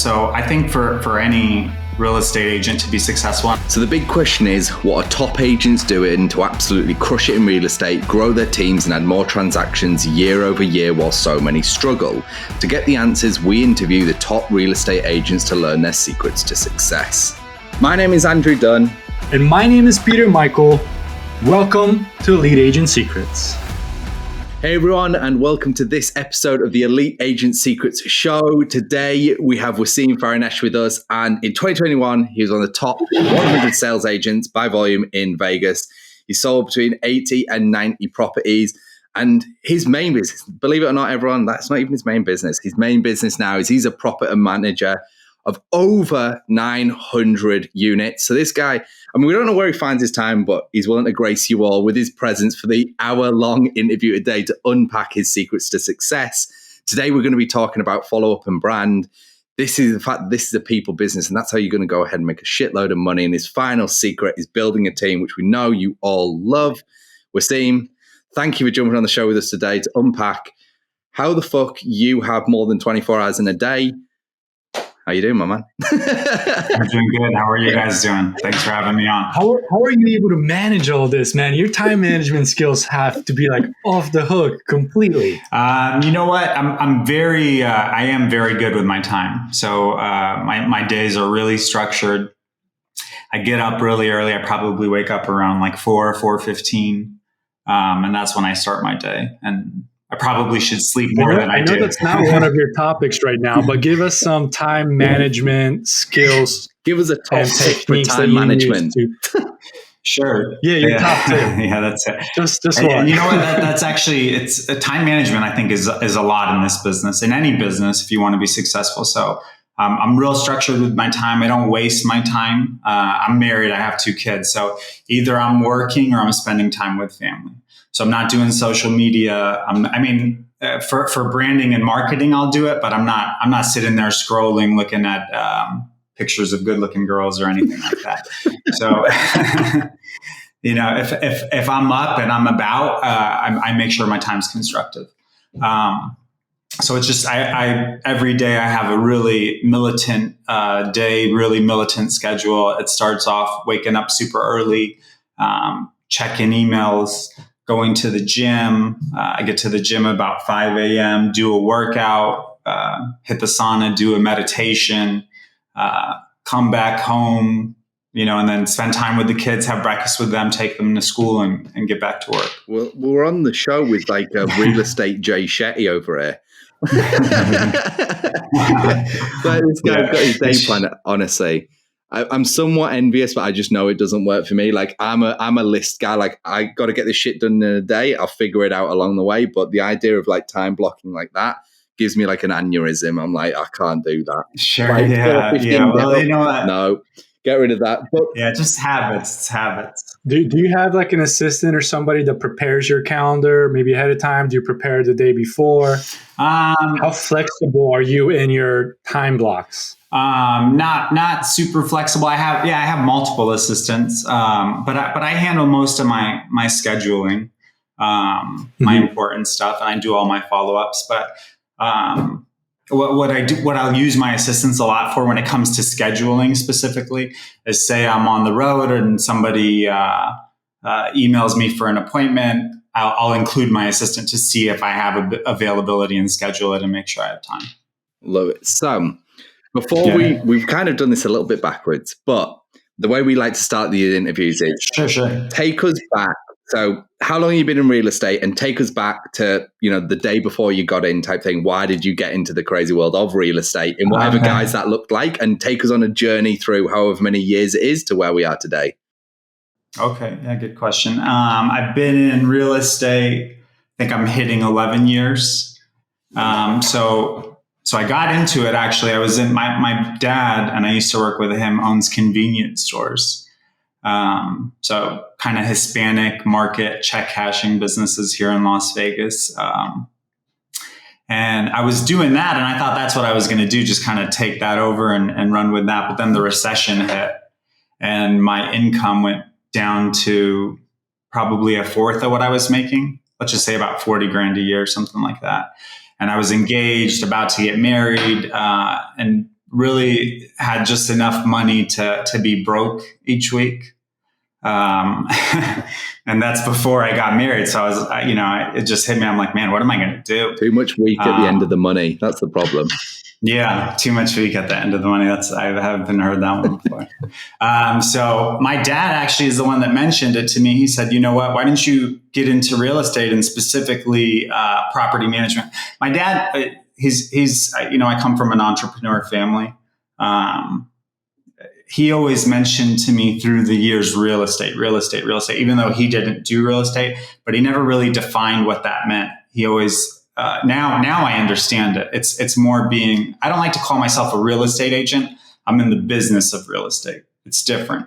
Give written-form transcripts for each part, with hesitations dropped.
So I think for any real estate agent to be successful. So the big question is, what are top agents doing to absolutely crush it in real estate, grow their teams and add more transactions year over year while so many struggle? To get the answers, we interview the top real estate agents to learn their secrets to success. My name is Andrew Dunn. And my name is Peter Michael. Welcome to Elite Agent Secrets. Hey everyone, and welcome to this episode of the Elite Agent Secrets show. Today we have Wasim with us, and in 2021 he was on the top 100 sales agents by volume in Vegas. He sold between 80 and 90 properties, and his main business, believe it or not everyone, that's not even his main business. His main business now is he's a property manager of over 900 units. So this guy, I mean, we don't know where he finds his time, but he's willing to grace you all with his presence for the hour-long interview today to unpack his secrets to success. Today, we're going to be talking about follow-up and brand. This is a people business, and that's how you're going to go ahead and make a shitload of money. And his final secret is building a team, which we know you all love. Wasim, thank you for jumping on the show with us today to unpack how the fuck you have more than 24 hours in a day. How you doing, my man? I'm doing good. How are you guys doing? Thanks for having me on. How are you able to manage all this, man? Your time management skills have to be like off the hook completely. You know what? I am very good with my time. So my days are really structured. I get up really early. I probably wake up around like 4:15, and that's when I start my day. And I probably should sleep more than I do. I know that's not one of your topics right now, but give us some time management skills. Give us a top tip for time management. Sure. Yeah, your top tip. Yeah, that's it. Just and, one. And you know what? That's actually, it's time management, I think, is a lot in this business, in any business, if you want to be successful. So I'm real structured with my time. I don't waste my time. I'm married. I have 2 kids. So either I'm working or I'm spending time with family. So I'm not doing social media. For branding and marketing, I'll do it, but I'm not sitting there scrolling, looking at pictures of good-looking girls or anything like that. So, if I'm up and I'm about, I make sure my time's constructive. So it's just I every day I have a really militant day, really militant schedule. It starts off waking up super early, checking emails, going to the gym. I get to the gym about 5 a.m., do a workout, hit the sauna, do a meditation, come back home, and then spend time with the kids, have breakfast with them, take them to school and get back to work. Well, we're on the show with like a real estate Jay Shetty over here. But this guy's got his day plan, honestly. I'm somewhat envious, but I just know it doesn't work for me. Like I'm a list guy. Like I got to get this shit done in a day. I'll figure it out along the way. But the idea of like time blocking like that gives me like an aneurysm. I'm like, I can't do that. Sure. Like, yeah. Well, you know what? No, get rid of that. But yeah, just habits. It's habits. Do you have like an assistant or somebody that prepares your calendar maybe ahead of time? Do you prepare the day before? How flexible are you in your time blocks? Not super flexible. I have multiple assistants, but I handle most of my scheduling, my important stuff, and I do all my follow-ups. But what I'll use my assistants a lot for when it comes to scheduling specifically is, say I'm on the road and somebody emails me for an appointment. I'll include my assistant to see if I have availability and schedule it and make sure I have time. Love it. So before we've kind of done this a little bit backwards, but the way we like to start the interviews is sure. Take us back. So how long have you been in real estate, and take us back to, the day before you got in type thing. Why did you get into the crazy world of real estate in whatever guise that looked like, and take us on a journey through however many years it is to where we are today. Okay. Yeah. Good question. I've been in real estate, I think I'm hitting 11 years. So I got into it, actually. I was in my dad, and I used to work with him, owns convenience stores. So kind of Hispanic market check cashing businesses here in Las Vegas. And I was doing that, and I thought that's what I was going to do, just kind of take that over and run with that. But then the recession hit, and my income went down to probably a fourth of what I was making. Let's just say about 40 grand a year, something like that. And I was engaged, about to get married, and really had just enough money to be broke each week. And that's before I got married. So I was, it just hit me. I'm like, man, what am I going to do? Too much week at the end of the money. That's the problem. Yeah, too much week at the end of the money. I haven't heard that one before. So my dad actually is the one that mentioned it to me. He said, you know what, why didn't you get into real estate and specifically property management? My dad, he's I come from an entrepreneur family. He always mentioned to me through the years, real estate, even though he didn't do real estate, but he never really defined what that meant. He always, now I understand it. It's more being, I don't like to call myself a real estate agent. I'm in the business of real estate. It's different.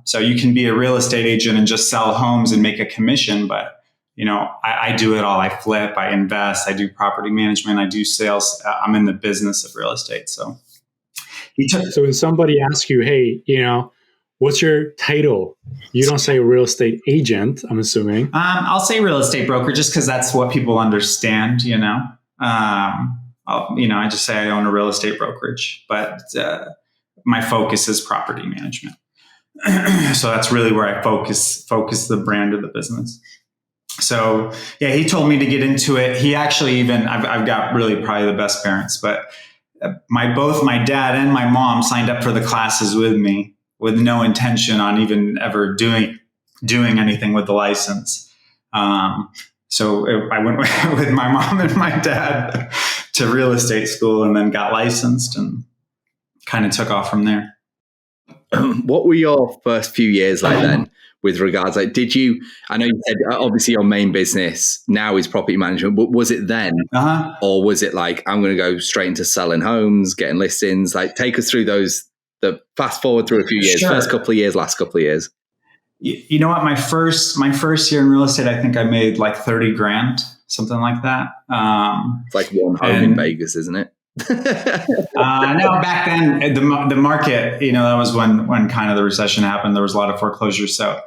So you can be a real estate agent and just sell homes and make a commission, but I do it all. I flip, I invest, I do property management, I do sales. I'm in the business of real estate. So when somebody asks you, hey, what's your title? You don't say real estate agent, I'm assuming. I'll say real estate broker just because that's what people understand, I just say I own a real estate brokerage, but my focus is property management. So that's really where I focus the brand of the business. So yeah, he told me to get into it. He actually I've got really probably the best parents, but both my dad and my mom signed up for the classes with me with no intention on even ever doing anything with the license. So I went with my mom and my dad to real estate school and then got licensed and kind of took off from there. What were your first few years like then with regards, I know you said obviously your main business now is property management, but was it then? Or was it like, I'm going to go straight into selling homes, getting listings? Like take us through the fast forward through a few years, first couple of years, last couple of years. You know what? My first year in real estate, I think I made like 30 grand, something like that. It's like one home in Vegas, isn't it? No, back then the market, that was when kind of the recession happened. There was a lot of foreclosures, so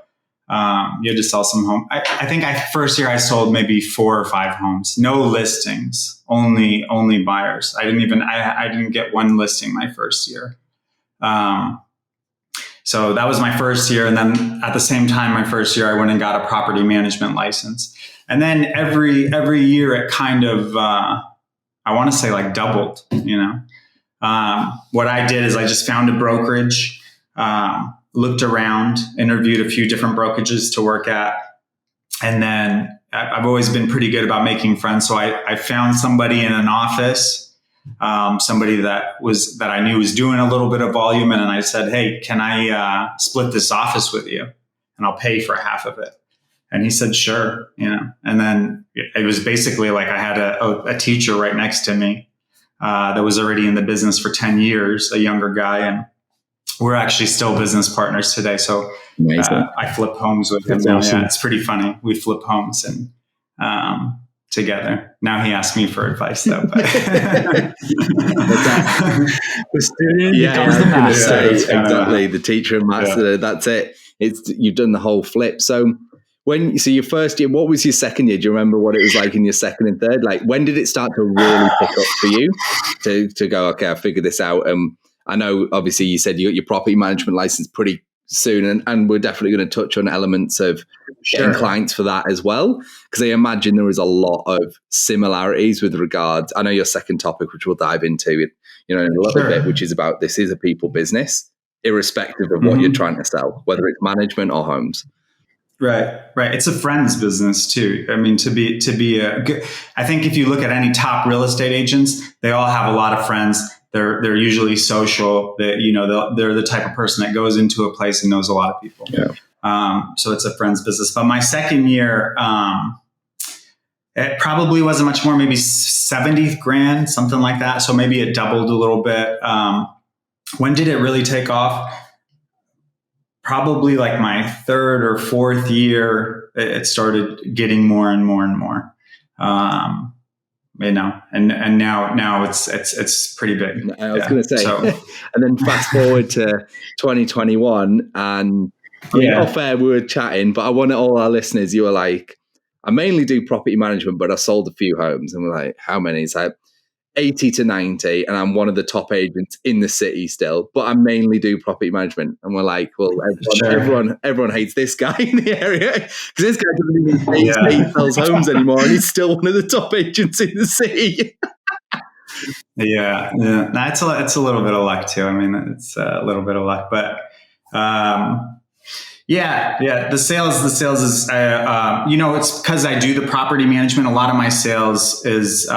you had to sell some home. I think first year I sold maybe 4 or 5 homes, no listings, only buyers. I didn't get one listing my first year. So that was my first year, and then at the same time, my first year I went and got a property management license, and then every year it kind of I want to say like doubled, What I did is I just found a brokerage, looked around, interviewed a few different brokerages to work at. And then I've always been pretty good about making friends. So I found somebody in an office, somebody that I knew was doing a little bit of volume. And then I said, hey, can I split this office with you? And I'll pay for half of it. And he said, sure. And then it was basically like I had a teacher right next to me that was already in the business for 10 years, a younger guy. And we're actually still business partners today. So I flip homes with him. Awesome. Yeah, it's pretty funny. We flip homes and together. Now he asks me for advice, though. But the student becomes the master. Exactly. The teacher and master. Yeah. That's it. You've done the whole flip. So your first year, what was your second year? Do you remember what it was like in your second and third? Like, when did it start to really pick up for you to go, okay, I figured this out? I know, obviously, you said you got your property management license pretty soon, and we're definitely going to touch on elements of getting clients for that as well, because I imagine there is a lot of similarities with regards. I know your second topic, which we'll dive into, in a little bit, which is about this is a people business, irrespective of what you're trying to sell, whether it's management or homes. Right. It's a friend's business too. I mean, to be a good, I think if you look at any top real estate agents, they all have a lot of friends. They're usually social. They're the type of person that goes into a place and knows a lot of people. Yeah. So it's a friend's business. But my second year, it probably wasn't much more, maybe 70 grand, something like that. So maybe it doubled a little bit. When did it really take off? Probably like my third or fourth year, it started getting more and more and more. And now it's pretty big. I was going to say, and then fast forward to 2021, and off air we were chatting, but I want all our listeners, you were like, I mainly do property management, but I sold a few homes, and we're like, how many? It's like 80 to 90, and I'm one of the top agents in the city still, but I mainly do property management. And we're like, well, everyone hates this guy in the area because this guy doesn't even say he sells homes anymore, and he's still one of the top agents in the city. Yeah. It's a little bit of luck too. I mean, it's a little bit of luck, but the sales is, it's because I do the property management. A lot of my sales is,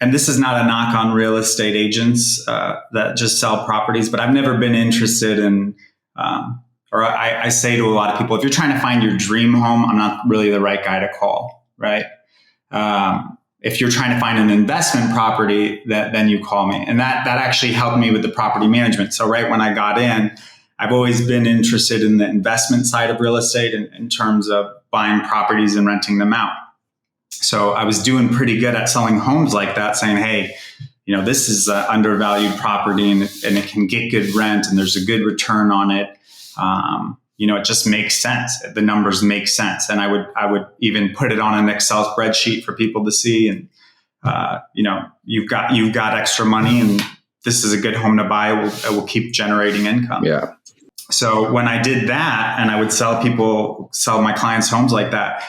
and this is not a knock on real estate agents that just sell properties, but I've never been interested in, or I say to a lot of people, if you're trying to find your dream home, I'm not really the right guy to call, right? If you're trying to find an investment property, then you call me. And that actually helped me with the property management. So right when I got in, I've always been interested in the investment side of real estate in terms of buying properties and renting them out. So I was doing pretty good at selling homes like that, saying, hey, this is an undervalued property and it can get good rent and there's a good return on it. It just makes sense. The numbers make sense. And I would even put it on an Excel spreadsheet for people to see. And, you've got extra money and this is a good home to buy. It will keep generating income. Yeah. So when I did that and I would sell my clients homes like that,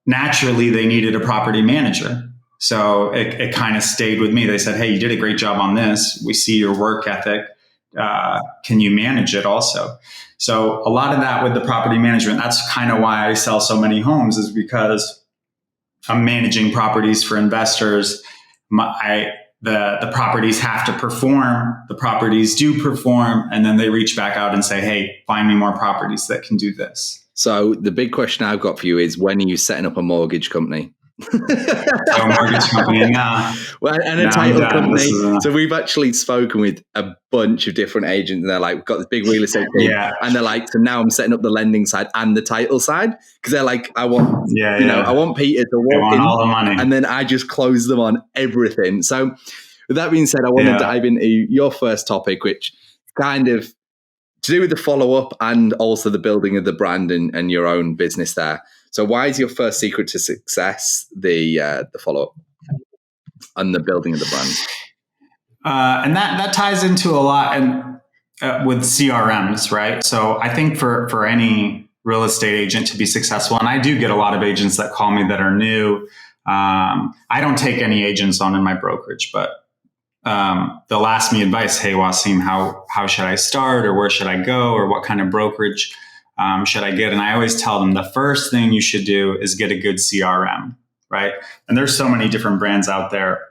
naturally they needed a property manager. So it kind of stayed with me. They said, hey, you did a great job on this. We see your work ethic. Can you manage it also? So a lot of that with the property management, that's kind of why I sell so many homes, is because I'm managing properties for investors. The properties have to perform. The properties do perform. And then they reach back out and say, hey, find me more properties that can do this. So the big question I've got for you is, when are you setting up a mortgage company? A mortgage company, nah. Well, and a title company. So we've actually spoken with a bunch of different agents, and they're like, we've got this big real estate team. Yeah. And they're like, so now I'm setting up the lending side and the title side, because they're like, I want I want Peter to walk in, all the money, and then I just close them on everything. So with that being said, I want to dive into your first topic, which kind of to do with the follow-up and also the building of the brand and your own business there. So why is your first secret to success the follow-up and the building of the brand? And that ties into a lot with CRMs, right? So I think for any real estate agent to be successful, and I do get a lot of agents that call me that are new. I don't take any agents on in my brokerage, but they'll ask me advice. Hey, Wasim, how should I start, or where should I go, or what kind of brokerage should I get? And I always tell them the first thing you should do is get a good CRM, right? And there's so many different brands out there.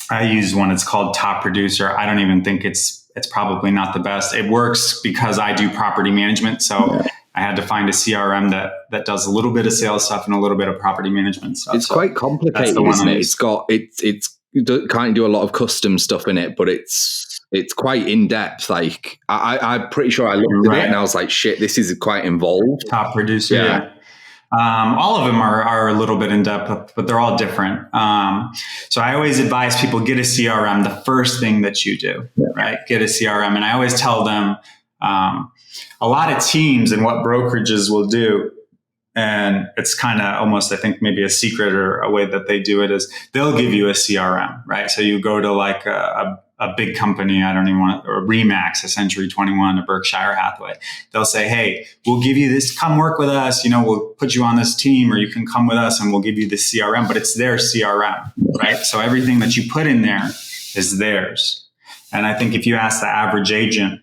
I use one. It's called Top Producer. I don't even think it's probably not the best. It works because I do property management. So I had to find a CRM that does a little bit of sales stuff and a little bit of property management stuff. It's quite complicated, isn't it? It can't do a lot of custom stuff in it, but it's quite in depth. Like I'm pretty sure I looked at it and I was like, shit, this is quite involved. Top Producer, yeah. All of them are a little bit in depth, but they're all different. So I always advise people, get a CRM. The first thing that you do, right? Get a CRM. And I always tell them, a lot of teams and what brokerages will do, and it's kind of almost, I think, maybe a secret or a way that they do it, is they'll give you a CRM, right? So you go to like a big company, I don't even want, or a Remax, a Century 21, a Berkshire Hathaway. They'll say, hey, we'll give you this, come work with us. We'll put you on this team, or you can come with us and we'll give you the CRM, but it's their CRM, right? So everything that you put in there is theirs. And I think if you ask the average agent,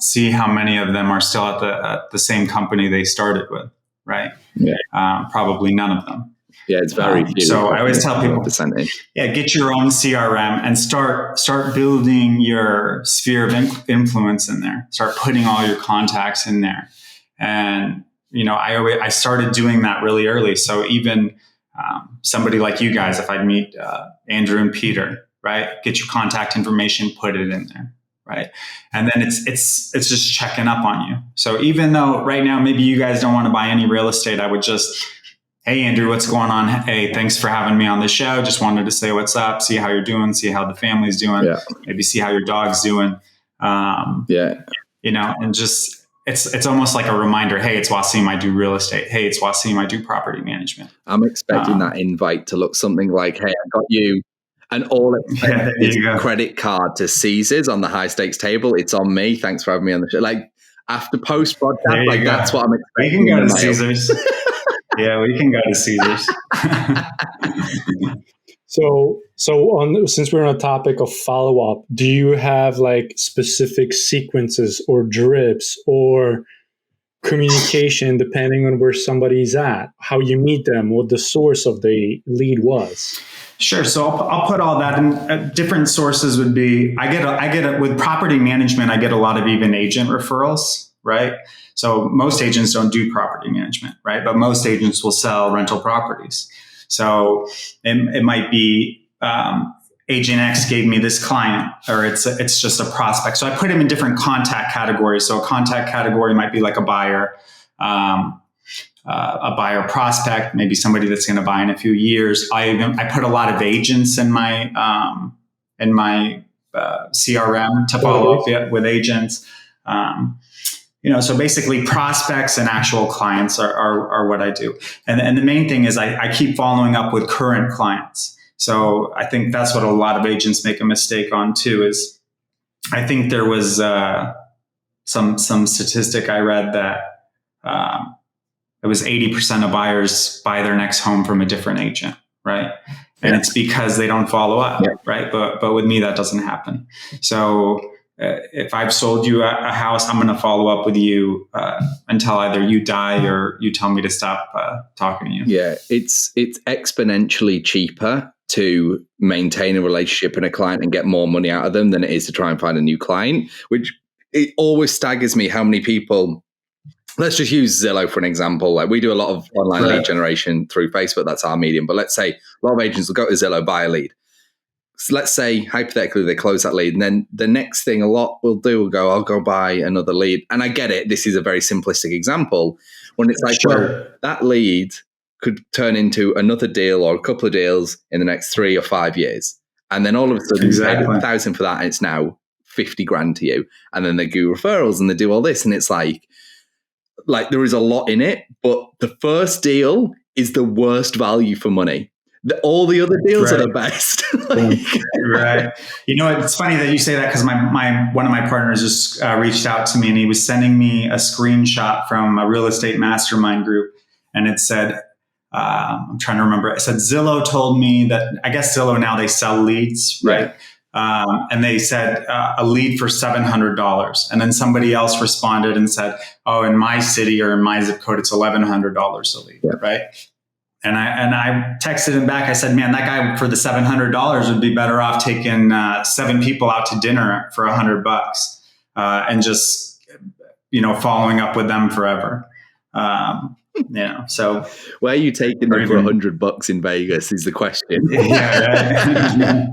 see how many of them are still at the same company they started with, right? Yeah. Probably none of them. Yeah, it's very few. So I always tell people, get your own CRM and start building your sphere of influence in there. Start putting all your contacts in there. And, I started doing that really early. So even somebody like you guys, if I meet Andrew and Peter, right? Get your contact information, put it in there. Right. And then it's just checking up on you. So even though right now, maybe you guys don't want to buy any real estate, I would just, hey, Andrew, what's going on? Hey, thanks for having me on the show. Just wanted to say what's up, see how you're doing, see how the family's doing, maybe see how your dog's doing. And just, it's almost like a reminder. Hey, it's Wasim. I do real estate. Hey, it's Wasim. I do property management. I'm expecting that invite to look something like, hey, I got you an all expenses credit card to Caesars on the high stakes table. It's on me. Thanks for having me on the show. Like after post podcast, like that's what I'm expecting. We can go to Caesars. Yeah, we can go to Caesars. So since we're on a topic of follow up, do you have like specific sequences or drips or communication depending on where somebody's at, how you meet them, what the source of the lead was? Sure. So I'll put all that in. Different sources would be, I get with property management, I get a lot of even agent referrals, right? So most agents don't do property management, right? But most agents will sell rental properties. So it might be Agent X gave me this client, or it's just a prospect. So I put them in different contact categories. So a contact category might be like a buyer prospect, maybe somebody that's going to buy in a few years. I put a lot of agents in my CRM to follow up with agents. So basically prospects and actual clients are what I do. And the main thing is I keep following up with current clients. So I think that's what a lot of agents make a mistake on too, is I think there was some statistic I read that it was 80% of buyers buy their next home from a different agent, right? And it's because they don't follow up, right? But with me, that doesn't happen. So if I've sold you a house, I'm going to follow up with you until either you die or you tell me to stop talking to you. Yeah, it's exponentially cheaper to maintain a relationship and a client and get more money out of them than it is to try and find a new client, which it always staggers me how many people. Let's just use Zillow for an example. Like we do a lot of online lead generation through Facebook. That's our medium. But let's say a lot of agents will go to Zillow, buy a lead. So let's say hypothetically they close that lead, and then the next thing a lot will do will go, I'll go buy another lead. And I get it. This is a very simplistic example. When it's like, well, that lead could turn into another deal or a couple of deals in the next 3 or 5 years. And then all of a sudden you pay 1,000 for that and it's now 50 grand to you. And then they do referrals and they do all this. And it's like there is a lot in it, but the first deal is the worst value for money. All the other deals are the best. Right. It's funny that you say that because one of my partners just reached out to me and he was sending me a screenshot from a real estate mastermind group. And it said, I'm trying to remember. It said, Zillow told me that, I guess Zillow now they sell leads, right? And they said a lead for $700. And then somebody else responded and said, oh, in my city or in my zip code, it's $1,100 a lead, right? And I texted him back. I said, man, that guy for the $700 would be better off taking 7 people out to dinner for $100 and just, following up with them forever. So where are you taking them for $100 in Vegas is the question. Yeah, right.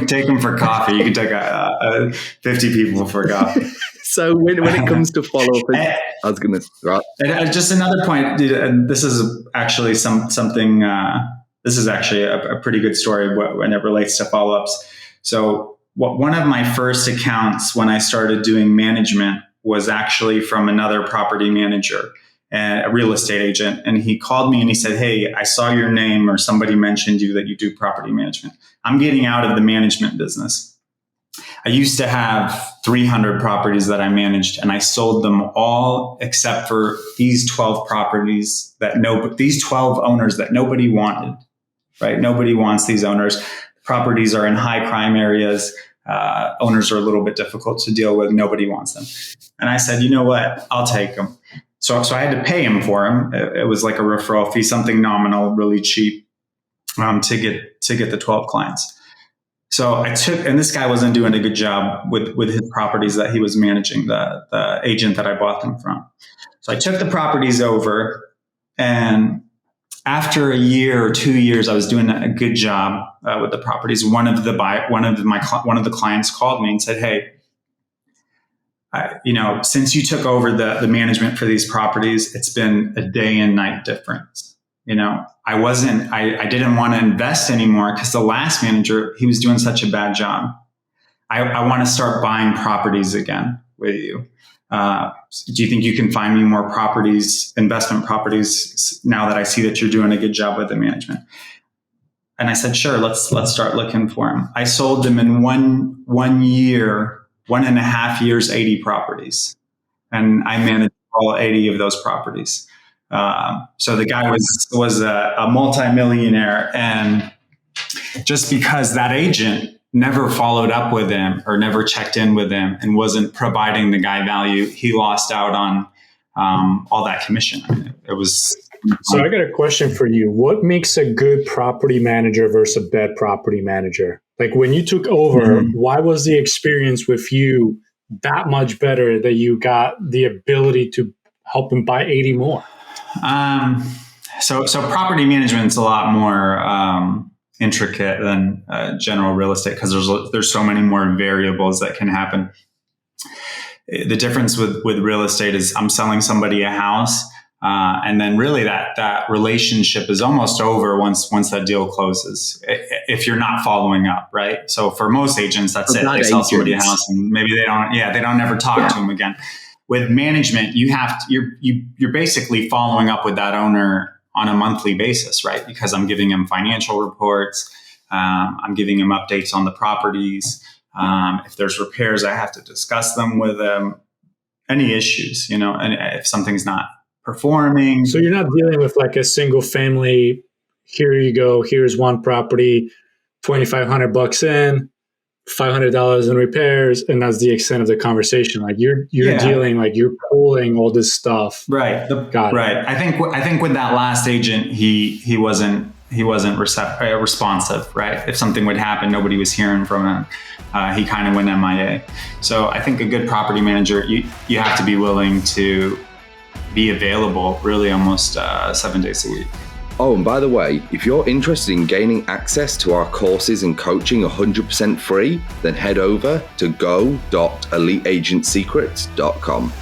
Take them for coffee. You can take 50 people for coffee. So when it comes to follow up, I was going to. And just another point. This is actually something. This is actually a pretty good story when it relates to follow ups. So one of my first accounts when I started doing management was actually from another property manager and a real estate agent. And he called me and he said, hey, I saw your name or somebody mentioned you that you do property management. I'm getting out of the management business. I used to have 300 properties that I managed and I sold them all except for these 12 properties these 12 owners that nobody wanted, right? Nobody wants these owners. Properties are in high crime areas. Owners are a little bit difficult to deal with. Nobody wants them. And I said, you know what? I'll take them. So I had to pay him for him. It was like a referral fee, something nominal, really cheap, to get the 12 clients. So and this guy wasn't doing a good job with his properties that he was managing, the agent that I bought them from. So I took the properties over, and after a year or 2 years, I was doing a good job with the properties. One of the clients called me and said, hey, since you took over the management for these properties, it's been a day and night difference. I didn't want to invest anymore because the last manager, he was doing such a bad job. I want to start buying properties again with you. Do you think you can find me more properties, investment properties, now that I see that you're doing a good job with the management? And I said, sure, let's start looking for them. I sold them in 1 year, 1.5 years, 80 properties. And I managed all 80 of those properties. So the guy was a multimillionaire, and just because that agent never followed up with him or never checked in with him and wasn't providing the guy value, he lost out on all that commission. I mean, it was. So I got a question for you. What makes a good property manager versus a bad property manager? Like when you took over, why was the experience with you that much better that you got the ability to help him buy 80 more? So property management is a lot more intricate than general real estate, because there's so many more variables that can happen. The difference with real estate is I'm selling somebody a house, and then really that relationship is almost over once that deal closes, if you're not following up, right? So for most agents, that's it. They sell somebody a house and maybe they don't ever talk to them again. With management, you're basically following up with that owner on a monthly basis, right? Because I'm giving them financial reports. I'm giving them updates on the properties. If there's repairs, I have to discuss them with them. Any issues, and if something's not performing. So you're not dealing with like a single family. Here you go. Here's one property, $2,500 in, $500 in repairs, and that's the extent of the conversation. Like you're dealing, like you're pulling all this stuff. Right. Got it. Right. I think with that last agent, he wasn't responsive. Right. If something would happen, nobody was hearing from him. He kind of went MIA. So I think a good property manager, you have to be willing to be available really almost 7 days a week. Oh, and by the way, if you're interested in gaining access to our courses and coaching 100% free, then head over to go.eliteagentsecrets.com.